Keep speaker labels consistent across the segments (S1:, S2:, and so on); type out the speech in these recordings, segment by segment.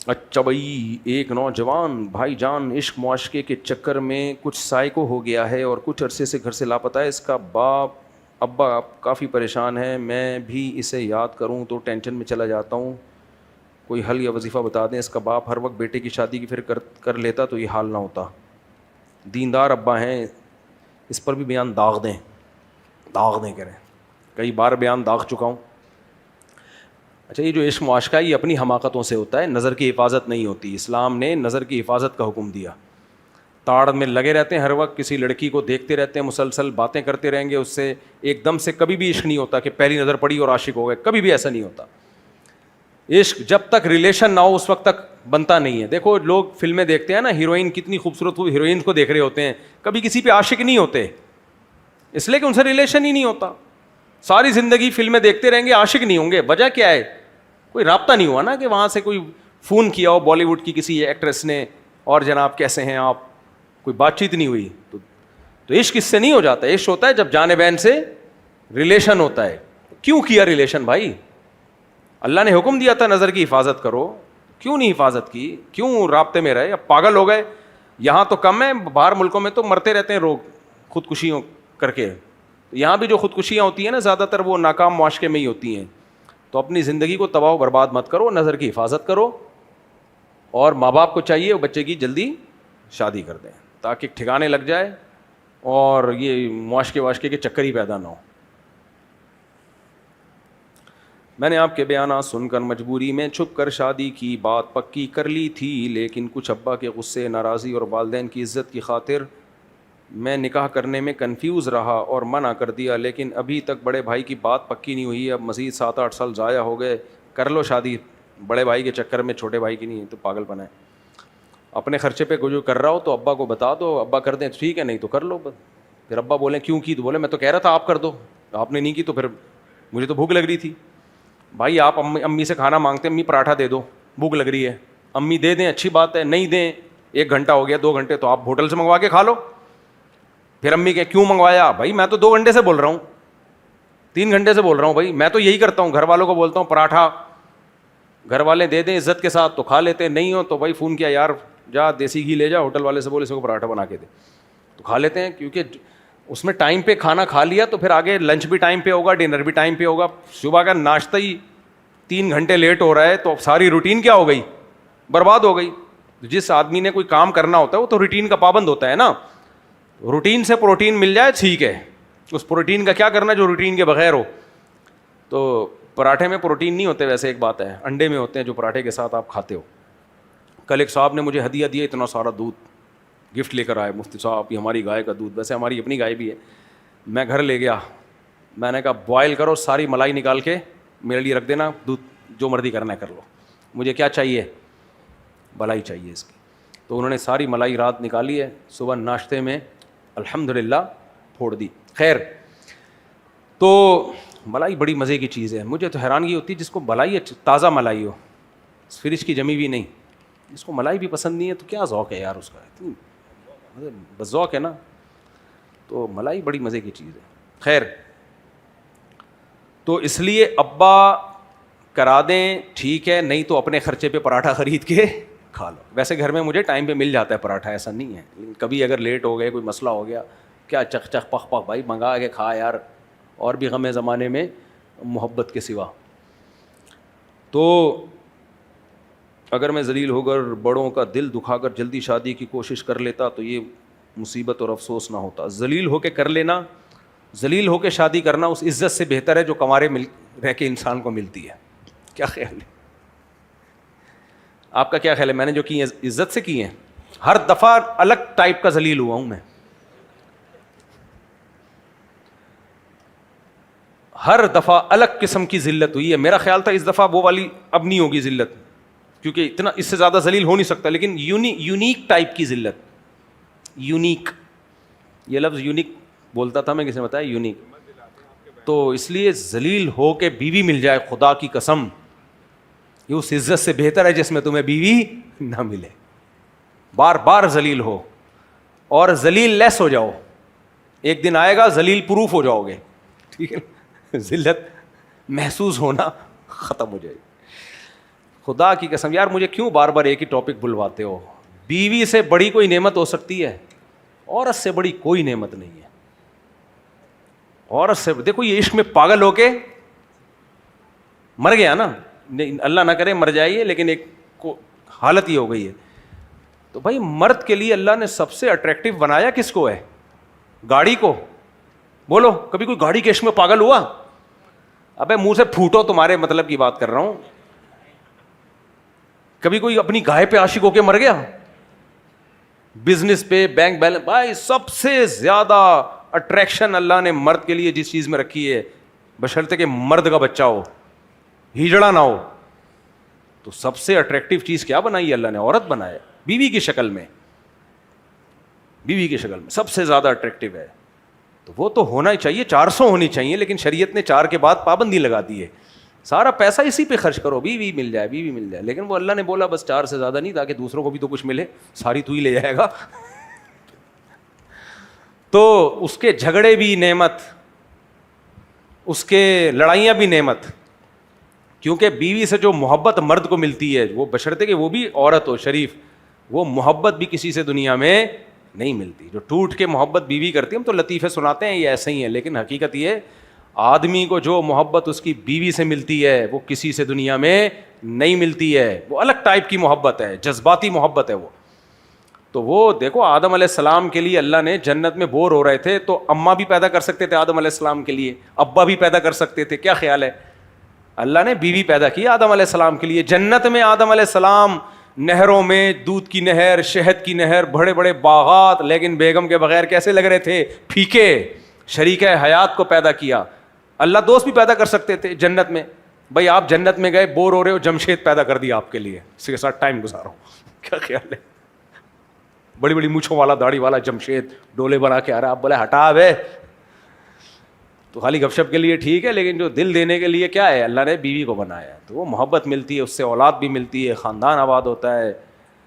S1: اچھا بھائی، ایک نوجوان بھائی جان عشق معاشقے کے چکر میں کچھ سائیکو ہو گیا ہے اور کچھ عرصے سے گھر سے لاپتہ ہے. اس کا ابا کافی پریشان ہے. میں بھی اسے یاد کروں تو ٹینشن میں چلا جاتا ہوں. کوئی حل یا وظیفہ بتا دیں. اس کا باپ ہر وقت بیٹے کی شادی کی فکر کر لیتا تو یہ حال نہ ہوتا. دیندار ابا ہیں، اس پر بھی بیان داغ دیں کریں. کئی بار بیان داغ چکا ہوں. اچھا، یہ جو عشق معاشقہ ہے یہ اپنی حماقتوں سے ہوتا ہے، نظر کی حفاظت نہیں ہوتی. اسلام نے نظر کی حفاظت کا حکم دیا. تاڑ میں لگے رہتے ہیں ہر وقت، کسی لڑکی کو دیکھتے رہتے ہیں، مسلسل باتیں کرتے رہیں گے اس سے. ایک دم سے کبھی بھی عشق نہیں ہوتا کہ پہلی نظر پڑی اور عاشق ہو گئے، کبھی بھی ایسا نہیں ہوتا. عشق جب تک ریلیشن نہ ہو اس وقت تک بنتا نہیں ہے. دیکھو لوگ فلمیں دیکھتے ہیں نا، ہیروئن کتنی خوبصورت ہو، ہیروئن کو دیکھ رہے ہوتے ہیں، کبھی کسی پہ عاشق نہیں ہوتے، اس لیے کہ ان سے ریلیشن ہی نہیں ہوتا. ساری زندگی فلمیں دیکھتے رہیں گے، عاشق نہیں ہوں گے. وجہ کیا ہے؟ کوئی رابطہ نہیں ہوا نا، کہ وہاں سے کوئی فون کیا ہو بالی ووڈ کی کسی ایکٹریس نے، اور جناب کیسے ہیں آپ، کوئی بات چیت نہیں ہوئی. تو عشق اس سے نہیں ہو جاتا. عشق ہوتا ہے جب جانبین سے ریلیشن ہوتا ہے. کیوں کیا ریلیشن بھائی؟ اللہ نے حکم دیا تھا نظر کی حفاظت کرو، کیوں نہیں حفاظت کی؟ کیوں رابطے میں رہے؟ اب پاگل ہو گئے. یہاں تو کم ہے، باہر ملکوں میں تو مرتے رہتے ہیں لوگ خودکشیوں کر کے. یہاں بھی جو خودکشیاں ہوتی ہیں نا زیادہ تر وہ ناکام معاشقے میں ہی ہوتی ہیں. تو اپنی زندگی کو تباہ و برباد مت کرو، نظر کی حفاظت کرو. اور ماں باپ کو چاہیے وہ بچے کی جلدی شادی کر دیں تاکہ ٹھکانے لگ جائے اور یہ معاشقے کے چکر ہی پیدا نہ ہو. میں نے آپ کے بیانات سن کر مجبوری میں چھپ کر شادی کی بات پکی کر لی تھی، لیکن کچھ ابا کے غصے، ناراضی اور والدین کی عزت کی خاطر میں نکاح کرنے میں کنفیوز رہا اور منع کر دیا. لیکن ابھی تک بڑے بھائی کی بات پکی نہیں ہوئی. اب مزید 7-8 سال ضائع ہو گئے. کر لو شادی، بڑے بھائی کے چکر میں چھوٹے بھائی کی نہیں، تو پاگل پن ہے. اپنے خرچے پہ جو کر رہا ہو تو ابا کو بتا دو، ابا کر دیں ٹھیک ہے، نہیں تو کر لو. پھر ابا بولیں کیوں کی، تو بولے میں تو کہہ رہا تھا آپ کر دو، آپ نے نہیں کی تو پھر مجھے تو بھوک لگ رہی تھی. بھائی آپ امی سے کھانا مانگتے ہیں، امی پراٹھا دے دو، بھوک لگ رہی ہے. امی دے دیں اچھی بات ہے، نہیں دیں 1 گھنٹہ ہو گیا 2 گھنٹے تو آپ ہوٹل سے منگوا کے کھا لو. پھر امی کہ کیوں منگوایا؟ بھائی میں تو 2 گھنٹے سے بول رہا ہوں، 3 گھنٹے سے بول رہا ہوں. بھائی میں تو یہی کرتا ہوں، گھر والوں کو بولتا ہوں پراٹھا، گھر والے دے دیں عزت کے ساتھ تو کھا لیتے، نہیں ہو تو بھائی فون کیا یار جا دیسی گھی لے جا، ہوٹل والے سے بولے اس کو پراٹھا بنا کے دے، تو کھا لیتے ہیں. کیونکہ اس میں ٹائم پہ کھانا کھا لیا تو پھر آگے لنچ بھی ٹائم پہ ہوگا، ڈنر بھی ٹائم پہ ہوگا. صبح کا ناشتہ ہی 3 گھنٹے لیٹ ہو رہا ہے تو ساری روٹین کیا ہو گئی؟ برباد ہو گئی. جس آدمی نے کوئی کام کرنا ہوتا ہے وہ تو روٹین کا پابند ہوتا ہے نا. روٹین سے پروٹین مل جائے ٹھیک ہے، اس پروٹین کا کیا کرنا جو روٹین کے بغیر ہو. تو پراٹھے میں پروٹین نہیں ہوتے، ویسے ایک بات ہے انڈے میں ہوتے ہیں جو پراٹھے کے ساتھ آپ کھاتے ہو. کل ایک صاحب نے مجھے ہدیہ دیا، اتنا سارا دودھ گفٹ لے کر آئے. مفتی صاحب یہ ہماری گائے کا دودھ، ویسے ہماری اپنی گائے بھی ہے. میں گھر لے گیا، میں نے کہا بوائل کرو، ساری ملائی نکال کے میرے لیے رکھ دینا، دودھ جو مرضی کرنا ہے کر لو، مجھے کیا چاہیے؟ بلائی چاہیے اس کی. تو انہوں نے ساری ملائی رات نکالی ہے، صبح ناشتے میں الحمدللہ پھوڑ دی. خیر، تو ملائی بڑی مزے کی چیز ہے. مجھے تو حیرانگی ہوتی ہے جس کو ملائی تازہ ملائی ہو، فریج کی جمی بھی نہیں، جس کو ملائی بھی پسند نہیں ہے تو کیا ذوق ہے یار اس کا، بس ذوق ہے نا. تو ملائی بڑی مزے کی چیز ہے. خیر، تو اس لیے ابا کرا دیں ٹھیک ہے، نہیں تو اپنے خرچے پہ پراٹھا خرید کے کھا لو. ویسے گھر میں مجھے ٹائم پہ مل جاتا ہے پراٹھا، ایسا نہیں ہے، لیکن کبھی اگر لیٹ ہو گئے، کوئی مسئلہ ہو گیا، کیا چخ چخ پخ پخ بھائی منگا کے کھا یار، اور بھی غم زمانے میں محبت کے سوا. تو اگر میں ذلیل ہو کر بڑوں کا دل دکھا کر جلدی شادی کی کوشش کر لیتا تو یہ مصیبت اور افسوس نہ ہوتا. ذلیل ہو کے کر لینا، ذلیل ہو کے شادی کرنا اس عزت سے بہتر ہے جو کنوارے رہ کے انسان کو ملتی ہے. کیا خیال ہے آپ کا؟ کیا خیال ہے؟ میں نے جو کی ہیں عزت سے کی ہیں. ہر دفعہ الگ ٹائپ کا ذلیل ہوا ہوں میں، ہر دفعہ الگ قسم کی ذلت ہوئی ہے. میرا خیال تھا اس دفعہ وہ والی اب نہیں ہوگی ذلت، کیونکہ اتنا اس سے زیادہ ذلیل ہو نہیں سکتا، لیکن یونیک ٹائپ کی ذلت. یونیک، یہ لفظ یونیک بولتا تھا میں، کسی نے بتایا یونیک. تو اس لیے ذلیل ہو کے بیوی مل جائے، خدا کی قسم یہ اس عزت سے بہتر ہے جس میں تمہیں بیوی نہ ملے. بار بار ذلیل ہو اور ذلیل لیس ہو جاؤ، ایک دن آئے گا ذلیل پروف ہو جاؤ گے. ٹھیک ہے، ذلت محسوس ہونا ختم ہو جائے گی. خدا کی قسم یار مجھے کیوں بار بار ایک ہی ٹاپک بلواتے ہو. بیوی سے بڑی کوئی نعمت ہو سکتی ہے؟ عورت سے بڑی کوئی نعمت نہیں ہے. عورت سے دیکھو یہ عشق میں پاگل ہو کے مر گیا نا, اللہ نہ کرے مر جائیے, لیکن ایک حالت ہی ہو گئی ہے. تو بھائی مرد کے لیے اللہ نے سب سے اٹریکٹیو بنایا کس کو ہے؟ گاڑی کو. بولو کبھی کوئی گاڑی کے عشق میں پاگل ہوا؟ ابے منہ سے پھوٹو, تمہارے مطلب کی بات کر رہا ہوں. کبھی کوئی اپنی گائے پہ عاشق ہو کے مر گیا؟ بزنس پہ, بینک بیلنس. بھائی سب سے زیادہ اٹریکشن اللہ نے مرد کے لیے جس چیز میں رکھی ہے, بشرطے کہ مرد کا بچہ ہو, ہجڑا نہ ہو, تو سب سے اٹریکٹیو چیز کیا بنائی ہے اللہ نے؟ عورت بنایا, بیوی کی شکل میں. بیوی کی شکل میں سب سے زیادہ اٹریکٹیو ہے. تو وہ تو ہونا ہی چاہیے, 400 ہونی چاہیے, لیکن شریعت نے 4 کے بعد پابندی لگا دی ہے. سارا پیسہ اسی پہ خرچ کرو, بیوی مل جائے, بیوی مل جائے. لیکن وہ اللہ نے بولا بس 4 سے زیادہ نہیں, تاکہ دوسروں کو بھی تو کچھ ملے. ساری تو ہی لے جائے گا. تو اس کے جھگڑے بھی نعمت, اس کے لڑائیاں بھی نعمت. کیونکہ بیوی سے جو محبت مرد کو ملتی ہے, وہ بشرطے کہ وہ بھی عورت ہو شریف, وہ محبت بھی کسی سے دنیا میں نہیں ملتی. جو ٹوٹ کے محبت بیوی کرتی ہے, ہم تو لطیفے سناتے ہیں یہ ایسے ہی ہے, لیکن حقیقت یہ آدمی کو جو محبت اس کی بیوی سے ملتی ہے وہ کسی سے دنیا میں نہیں ملتی ہے. وہ الگ ٹائپ کی محبت ہے, جذباتی محبت ہے وہ. تو وہ دیکھو آدم علیہ السلام کے لیے اللہ نے جنت میں بور ہو رہے تھے تو اماں بھی پیدا کر سکتے تھے آدم علیہ السلام کے لیے, ابا بھی پیدا کر سکتے تھے. کیا خیال ہے؟ اللہ نے بیوی پیدا کی آدم علیہ السلام کے لیے. جنت میں آدم علیہ السلام نہروں میں, دودھ کی نہر, شہد کی نہر, بڑے بڑے باغات, لیکن بیگم کے بغیر کیسے لگ رہے تھے؟ پھیکے. شریک حیات کو پیدا کیا. اللہ دوست بھی پیدا کر سکتے تھے جنت میں. بھائی آپ جنت میں گئے, بور ہو رہے ہو, جمشید پیدا کر دیا آپ کے لیے, اس کے ساتھ ٹائم گزارو. کیا خیال ہے؟ بڑی بڑی مونچھوں والا, داڑھی والا جمشید ڈولے بنا کے آ رہا ہے, آپ بولے ہٹا بے. تو خالی گپ شپ کے لیے ٹھیک ہے, لیکن جو دل دینے کے لیے کیا ہے؟ اللہ نے بیوی کو بنایا ہے. تو وہ محبت ملتی ہے, اس سے اولاد بھی ملتی ہے, خاندان آباد ہوتا ہے.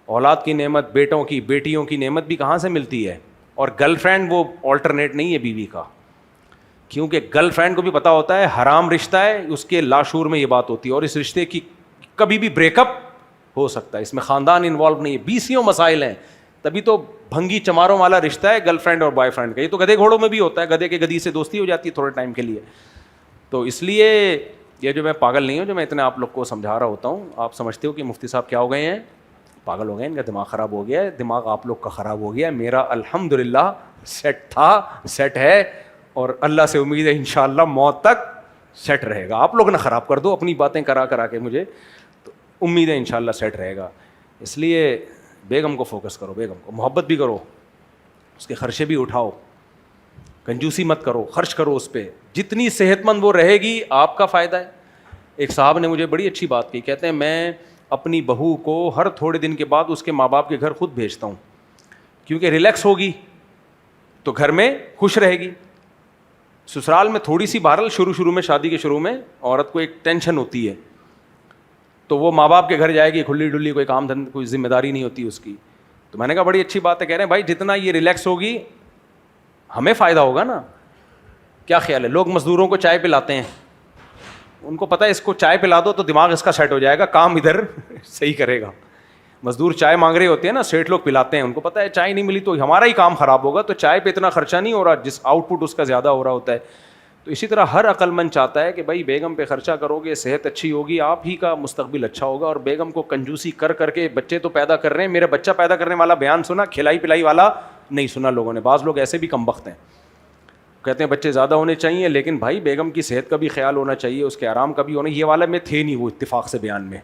S1: اولاد کی نعمت, بیٹوں کی بیٹیوں کی نعمت بھی کہاں سے ملتی ہے؟ اور گرل فرینڈ وہ آلٹرنیٹ نہیں ہے بیوی کا, کیونکہ گرل فرینڈ کو بھی پتا ہوتا ہے حرام رشتہ ہے, اس کے لاشعور میں یہ بات ہوتی ہے, اور اس رشتے کی کبھی بھی بریک اپ ہو سکتا ہے, اس میں خاندان انوالو نہیں ہے. 20 مسائل ہیں, تبھی تو بھنگی چماروں والا رشتہ ہے گرل فرینڈ اور بوائے فرینڈ کا. یہ تو گدھے گھوڑوں میں بھی ہوتا ہے, گدھے کے گدھی سے دوستی ہو جاتی ہے تھوڑے ٹائم کے لیے. تو اس لیے یہ جو میں پاگل نہیں ہوں, جو میں اتنے آپ لوگ کو سمجھا رہا ہوتا ہوں, آپ سمجھتے ہو کہ مفتی صاحب کیا ہو گئے ہیں؟ پاگل ہو گئے, ان کا دماغ خراب ہو گیا ہے. دماغ آپ لوگ کا خراب ہو گیا ہے, میرا الحمدللہ سیٹ تھا, سیٹ ہے, اور اللہ سے امید ہے انشاءاللہ موت تک سیٹ رہے گا. آپ لوگ نہ خراب کر دو اپنی باتیں کرا کے مجھے, تو امید ہے انشاءاللہ سیٹ رہے گا. اس لیے بیگم کو فوکس کرو, بیگم کو محبت بھی کرو, اس کے خرچے بھی اٹھاؤ, کنجوسی مت کرو, خرچ کرو اس پہ. جتنی صحت مند وہ رہے گی آپ کا فائدہ ہے. ایک صاحب نے مجھے بڑی اچھی بات کی, کہتے ہیں میں اپنی بہو کو ہر تھوڑے دن کے بعد اس کے ماں باپ کے گھر خود بھیجتا ہوں, کیونکہ ریلیکس ہوگی تو گھر میں خوش رہے گی. سسرال میں تھوڑی سی بہرحال شروع میں, شادی کے شروع میں عورت کو ایک ٹینشن ہوتی ہے, تو وہ ماں باپ کے گھر جائے گی کھلی ڈلی, کوئی کام دھند, کوئی ذمہ داری نہیں ہوتی اس کی. تو میں نے کہا بڑی اچھی بات ہے. کہہ رہے ہیں بھائی جتنا یہ ریلیکس ہوگی ہمیں فائدہ ہوگا نا. کیا خیال ہے؟ لوگ مزدوروں کو چائے پلاتے ہیں, ان کو پتہ ہے اس کو چائے پلا دو تو دماغ اس کا سیٹ ہو جائے گا, کام ادھر صحیح کرے گا. مزدور چائے مانگ رہے ہوتے ہیں نا, سیٹ لوگ پلاتے ہیں, ان کو پتہ ہے چائے نہیں ملی تو ہمارا ہی کام خراب ہوگا, تو چائے پہ اتنا خرچہ نہیں ہو رہا, جس آؤٹ پٹ اس کا زیادہ ہو رہا ہوتا ہے. تو اسی طرح ہر عقل مند چاہتا ہے کہ بھائی بیگم پہ خرچہ کرو گے, صحت اچھی ہوگی, آپ ہی کا مستقبل اچھا ہوگا. اور بیگم کو کنجوسی کر کے بچے تو پیدا کر رہے ہیں, میرے بچہ پیدا کرنے والا بیان سنا, کھلائی پلائی والا نہیں سنا لوگوں نے. بعض لوگ ایسے بھی کم بخت ہیں, کہتے ہیں بچے زیادہ ہونے چاہیے, لیکن بھائی بیگم کی صحت کا بھی خیال ہونا چاہیے, اس کے آرام کا بھی ہونا. یہ والا میں تھے نہیں وہ اتفاق سے بیان میں,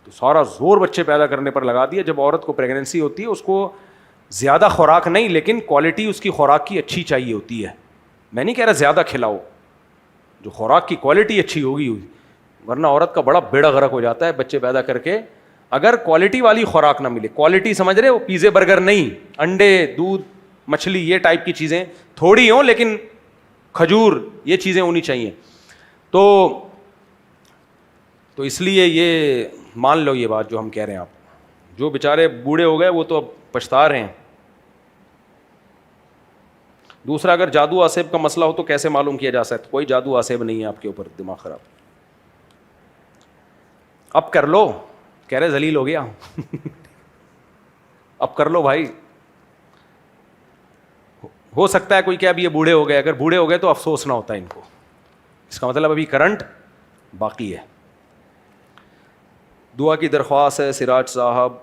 S1: تو سارا زور بچے پیدا کرنے پر لگا دیا. جب عورت کو پریگننسی ہوتی ہے اس کو زیادہ خوراک نہیں, لیکن کوالٹی اس کی خوراک کی اچھی چاہیے ہوتی ہے. میں نہیں کہہ رہا زیادہ کھلاؤ, جو خوراک کی کوالٹی اچھی ہوگی, ورنہ عورت کا بڑا بیڑا غرق ہو جاتا ہے بچے پیدا کر کے اگر کوالٹی والی خوراک نہ ملے. کوالٹی سمجھ رہے ہو, پیزے برگر نہیں, انڈے, دودھ, مچھلی, یہ ٹائپ کی چیزیں تھوڑی ہوں, لیکن کھجور, یہ چیزیں ہونی چاہیے. تو اس لیے یہ مان لو یہ بات جو ہم کہہ رہے ہیں. آپ جو بیچارے بوڑھے ہو گئے وہ تو اب پچھتا رہے ہیں. دوسرا, اگر جادو آسیب کا مسئلہ ہو تو کیسے معلوم کیا جا سکتا ہے؟ کوئی جادو آسیب نہیں ہے آپ کے اوپر, دماغ خراب. اب کر لو. کہہ رہے ذلیل ہو گیا. اب کر لو بھائی. ہو سکتا ہے کوئی کہ اب یہ بوڑھے ہو گئے, اگر بوڑھے ہو گئے تو افسوس نہ ہوتا ہے ان کو, اس کا مطلب ابھی کرنٹ باقی ہے. دعا کی درخواست ہے. سراج صاحب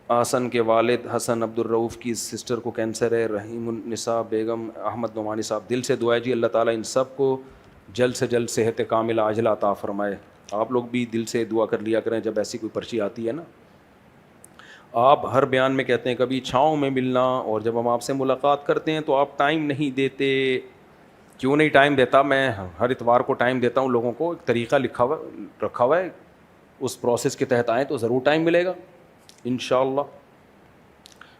S1: آسن کے والد حسن عبد الرؤف کی سسٹر کو کینسر ہے. رحیم النساء بیگم احمد نعمانی صاحب, دل سے دعا ہے جی اللہ تعالیٰ ان سب کو جلد سے جلد صحت کاملہ عاجلہ عطا فرمائے. آپ لوگ بھی دل سے دعا کر لیا کریں جب ایسی کوئی پرچی آتی ہے نا. آپ ہر بیان میں کہتے ہیں کبھی چھاؤں میں ملنا, اور جب ہم آپ سے ملاقات کرتے ہیں تو آپ ٹائم نہیں دیتے. کیوں نہیں ٹائم دیتا؟ میں ہر اتوار کو ٹائم دیتا ہوں لوگوں کو, ایک طریقہ رکھا ہوا ہے, اس پروسیس کے تحت آئیں تو ضرور ٹائم ملے گا انشاءاللہ.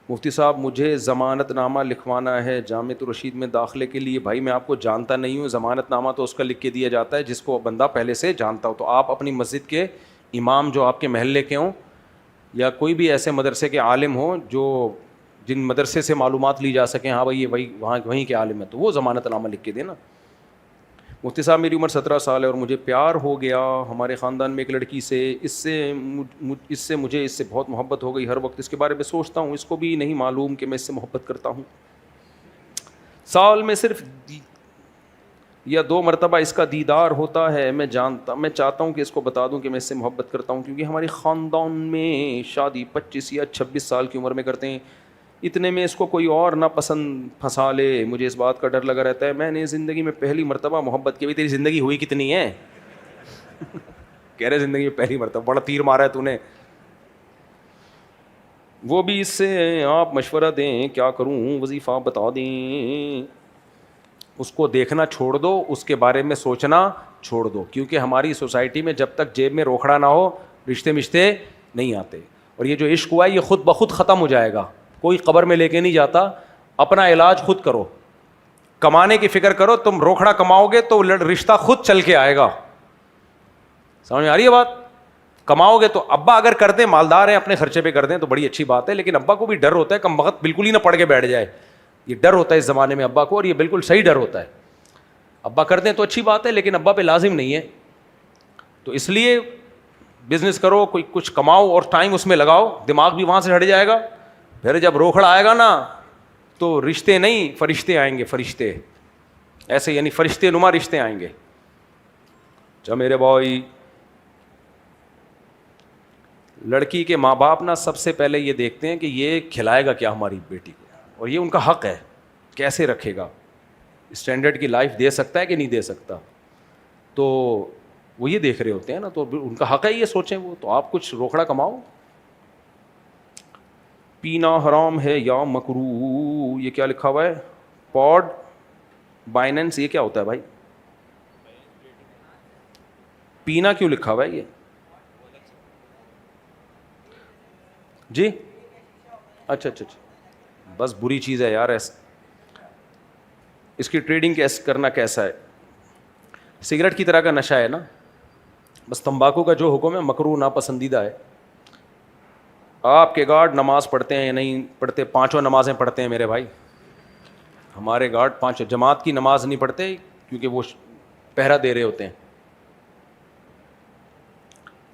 S1: مفتی صاحب مجھے ضمانت نامہ لکھوانا ہے جامعۃ الرشید میں داخلے کے لیے. بھائی میں آپ کو جانتا نہیں ہوں, ضمانت نامہ تو اس کا لکھ کے دیا جاتا ہے جس کو بندہ پہلے سے جانتا ہو. تو آپ اپنی مسجد کے امام جو آپ کے محلے کے ہوں, یا کوئی بھی ایسے مدرسے کے عالم ہوں جو جن مدرسے سے معلومات لی جا سکیں, ہاں بھائی یہ وہیں کے عالم ہے, تو وہ ضمانت نامہ لکھ کے دینا. مفتی صاحب میری عمر 17 سال ہے اور مجھے پیار ہو گیا ہمارے خاندان میں ایک لڑکی سے. اس سے مجھے بہت محبت ہو گئی. ہر وقت اس کے بارے میں سوچتا ہوں, اس کو بھی نہیں معلوم کہ میں اس سے محبت کرتا ہوں. سال میں صرف یا 2 مرتبہ اس کا دیدار ہوتا ہے. میں چاہتا ہوں کہ اس کو بتا دوں کہ میں اس سے محبت کرتا ہوں, کیونکہ ہمارے خاندان میں شادی 25 یا 26 سال کی عمر میں کرتے ہیں. اتنے میں اس کو کوئی اور نہ پسند پھنسا لے, مجھے اس بات کا ڈر لگا رہتا ہے. میں نے زندگی میں پہلی مرتبہ محبت کی. تیری زندگی ہوئی کتنی ہے؟ کہہ رہے زندگی میں پہلی مرتبہ, بڑا تیر مارا ہے تو نے. وہ بھی اس سے آپ مشورہ دیں, کیا کروں؟ وظیفہ بتا دیں. اس کو دیکھنا چھوڑ دو, اس کے بارے میں سوچنا چھوڑ دو, کیونکہ ہماری سوسائٹی میں جب تک جیب میں روکھڑا نہ ہو رشتے نہیں آتے. اور یہ جو عشق ہوا ہے یہ خود بخود ختم ہو جائے گا, کوئی قبر میں لے کے نہیں جاتا. اپنا علاج خود کرو, کمانے کی فکر کرو. تم روکھڑا کماؤ گے تو رشتہ خود چل کے آئے گا. سمجھ میں آ رہی ہے بات؟ کماؤ گے تو ابا اگر کر دیں, مالدار ہیں اپنے خرچے پہ کر دیں تو بڑی اچھی بات ہے, لیکن ابا کو بھی ڈر ہوتا ہے کم وقت بالکل ہی نہ پڑھ کے بیٹھ جائے. یہ ڈر ہوتا ہے اس زمانے میں ابا کو, اور یہ بالکل صحیح ڈر ہوتا ہے. ابا کر دیں تو اچھی بات ہے, لیکن ابا پہ لازم نہیں ہے. تو اس لیے بزنس کرو, کوئی کچھ کماؤ اور ٹائم اس میں لگاؤ, دماغ بھی وہاں سے ہٹ جائے گا. پھر جب روکھڑا آئے گا نا تو رشتے نہیں فرشتے آئیں گے. فرشتے ایسے یعنی فرشتے نما رشتے آئیں گے. اچھا میرے بھائی, لڑکی کے ماں باپ نا سب سے پہلے یہ دیکھتے ہیں کہ یہ کھلائے گا کیا ہماری بیٹی کو, اور یہ ان کا حق ہے, کیسے رکھے گا, اسٹینڈرڈ کی لائف دے سکتا ہے کہ نہیں دے سکتا. تو وہ یہ دیکھ رہے ہوتے ہیں نا, تو ان کا حق ہے یہ سوچیں وہ. تو آپ کچھ روکڑا کماؤ. پینا حرام ہے یا مکروہ, یہ کیا لکھا ہوا ہے؟ پوڈ بائننس, یہ کیا ہوتا ہے بھائی؟ پینا کیوں لکھا ہوا ہے یہ؟ جی اچھا, بس بری چیز ہے یار. اس کی ٹریڈنگ کرنا کیسا ہے؟ سگریٹ کی طرح کا نشہ ہے نا, بس تمباکو کا جو حکم ہے مکروہ ناپسندیدہ ہے. آپ کے گارڈ نماز پڑھتے ہیں یا نہیں پڑھتے؟ 5 نمازیں پڑھتے ہیں میرے بھائی. ہمارے گارڈ 5 جماعت کی نماز نہیں پڑھتے کیونکہ وہ پہرا دے رہے ہوتے ہیں.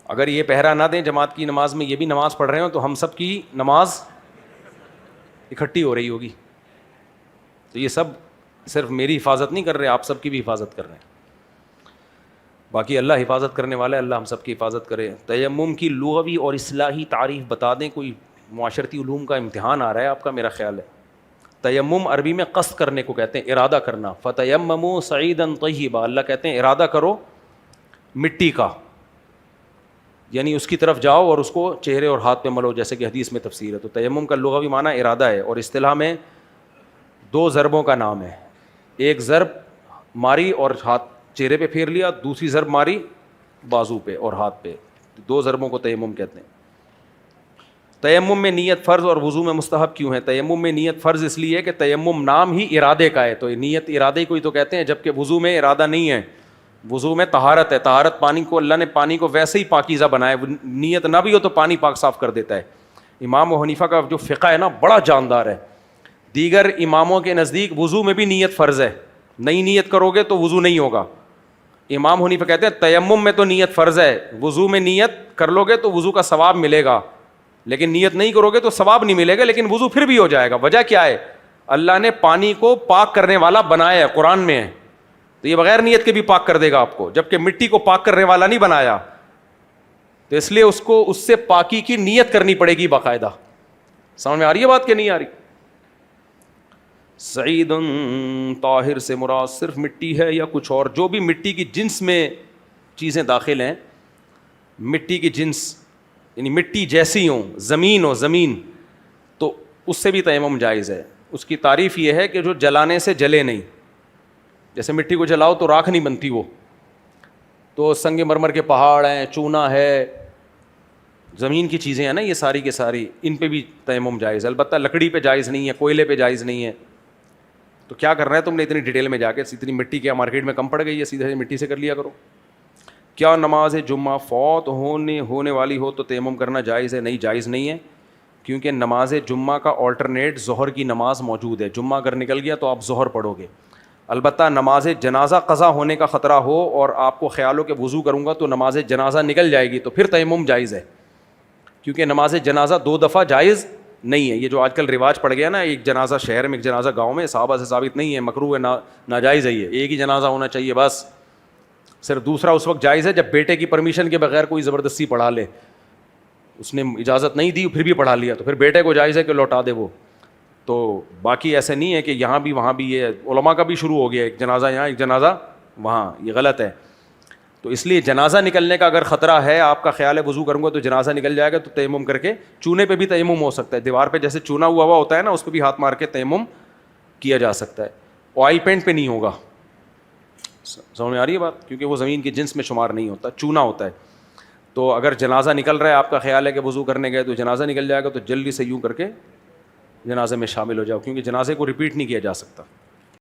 S1: اگر یہ پہرا نہ دیں جماعت کی نماز میں, یہ بھی نماز پڑھ رہے ہوں, تو ہم سب کی نماز اکٹھی ہو رہی ہوگی. تو یہ سب صرف میری حفاظت نہیں کر رہے, آپ سب کی بھی حفاظت کر رہے ہیں. باقی اللہ حفاظت کرنے والا ہے, اللہ ہم سب کی حفاظت کرے. تیمم کی لغوی اور اصطلاحی تعریف بتا دیں. کوئی معاشرتی علوم کا امتحان آ رہا ہے آپ کا, میرا خیال ہے. تیمم عربی میں قصد کرنے کو کہتے ہیں, ارادہ کرنا. فتیمموا صعیدا طیبا, اللہ کہتے ہیں ارادہ کرو مٹی کا, یعنی اس کی طرف جاؤ اور اس کو چہرے اور ہاتھ پہ ملو, جیسے کہ حدیث میں تفسیر ہے. تو تیمم کا لغوی معنی ارادہ ہے, اور اصطلاح میں 2 ضربوں کا نام ہے. ایک ضرب ماری اور ہاتھ چہرے پہ پھیر لیا, دوسری ضرب ماری بازو پہ اور ہاتھ پہ. 2 ضربوں کو تیمم کہتے ہیں. تیمم میں نیت فرض اور وضو میں مستحب کیوں ہے؟ تیمم میں نیت فرض اس لیے کہ تیمم نام ہی ارادے کا ہے, تو نیت ارادے کو ہی تو کہتے ہیں, جبکہ وضو میں ارادہ نہیں ہے. وضو میں طہارت ہے. طہارت پانی کو, اللہ نے پانی کو ویسے ہی پاکیزہ بنایا, نیت نہ بھی ہو تو پانی پاک صاف کر دیتا ہے. امام ابو حنیفہ کا جو فقہ ہے نا بڑا جاندار ہے. دیگر اماموں کے نزدیک وضو میں بھی نیت فرض ہے, نئی نیت کرو گے تو وضو نہیں ہوگا. امام حنیفہ کہتے ہیں تیمم میں تو نیت فرض ہے, وضو میں نیت کر لو گے تو وضو کا ثواب ملے گا, لیکن نیت نہیں کرو گے تو ثواب نہیں ملے گا, لیکن وضو پھر بھی ہو جائے گا. وجہ کیا ہے؟ اللہ نے پانی کو پاک کرنے والا بنایا ہے, قرآن میں ہے, تو یہ بغیر نیت کے بھی پاک کر دے گا آپ کو, جبکہ مٹی کو پاک کرنے والا نہیں بنایا, تو اس لیے اس کو اس سے پاکی کی نیت کرنی پڑے گی باقاعدہ. سمجھ میں آ رہی ہے بات کہ نہیں آ رہی؟ سعید طاہر سے مراد صرف مٹی ہے یا کچھ اور؟ جو بھی مٹی کی جنس میں چیزیں داخل ہیں, مٹی کی جنس یعنی مٹی جیسی ہوں, زمین ہو زمین, تو اس سے بھی تیمم جائز ہے. اس کی تعریف یہ ہے کہ جو جلانے سے جلے نہیں, جیسے مٹی کو جلاؤ تو راکھ نہیں بنتی وہ, تو سنگ مرمر کے پہاڑ ہیں, چونا ہے, زمین کی چیزیں ہیں نا یہ ساری کے ساری, ان پہ بھی تیمم جائز ہے. البتہ لکڑی پہ جائز نہیں ہے, کوئلے پہ جائز نہیں ہے. تو کیا کرنا ہے تم نے اتنی ڈیٹیل میں جا کے؟ اتنی مٹی کیا مارکیٹ میں کم پڑ گئی ہے, سیدھے مٹی سے کر لیا کرو. کیا نماز جمعہ فوت ہونے والی ہو تو تیمم کرنا جائز ہے؟ نہیں, جائز نہیں ہے, کیونکہ نماز جمعہ کا آلٹرنیٹ ظہر کی نماز موجود ہے. جمعہ اگر نکل گیا تو آپ ظہر پڑھو گے. البتہ نماز جنازہ قضا ہونے کا خطرہ ہو اور آپ کو خیال ہو کہ وضو کروں گا تو نماز جنازہ نکل جائے گی, تو پھر تیمم جائز ہے, کیونکہ نماز جنازہ 2 دفعہ جائز نہیں ہے. یہ جو آج کل رواج پڑ گیا نا, ایک جنازہ شہر میں ایک جنازہ گاؤں میں, صحابہ سے ثابت نہیں ہے, مکروہ ہے, ناجائز ہے. یہ ایک ہی جنازہ ہونا چاہیے بس. صرف دوسرا اس وقت جائز ہے جب بیٹے کی پرمیشن کے بغیر کوئی زبردستی پڑھا لے, اس نے اجازت نہیں دی پھر بھی پڑھا لیا, تو پھر بیٹے کو جائز ہے کہ لوٹا دے وہ. تو باقی ایسے نہیں ہے کہ یہاں بھی وہاں بھی. یہ علماء کا بھی شروع ہو گیا, ایک جنازہ یہاں ایک جنازہ وہاں, یہ غلط ہے. تو اس لیے جنازہ نکلنے کا اگر خطرہ ہے, آپ کا خیال ہے وضو کروں گا تو جنازہ نکل جائے گا, تو تیمم کر کے, چونے پہ بھی تیمم ہو سکتا ہے, دیوار پہ جیسے چونا ہوا ہوتا ہے نا, اس پہ بھی ہاتھ مار کے تیمم کیا جا سکتا ہے. آئل پینٹ پہ نہیں ہوگا. سمجھ میں آ رہی ہے بات؟ کیونکہ وہ زمین کی جنس میں شمار نہیں ہوتا, چونا ہوتا ہے. تو اگر جنازہ نکل رہا ہے, آپ کا خیال ہے کہ وضو کرنے گئے تو جنازہ نکل جائے گا, تو جلدی سے یوں کر کے جنازے میں شامل ہو جاؤ, کیونکہ جنازے کو ریپیٹ نہیں کیا جا سکتا.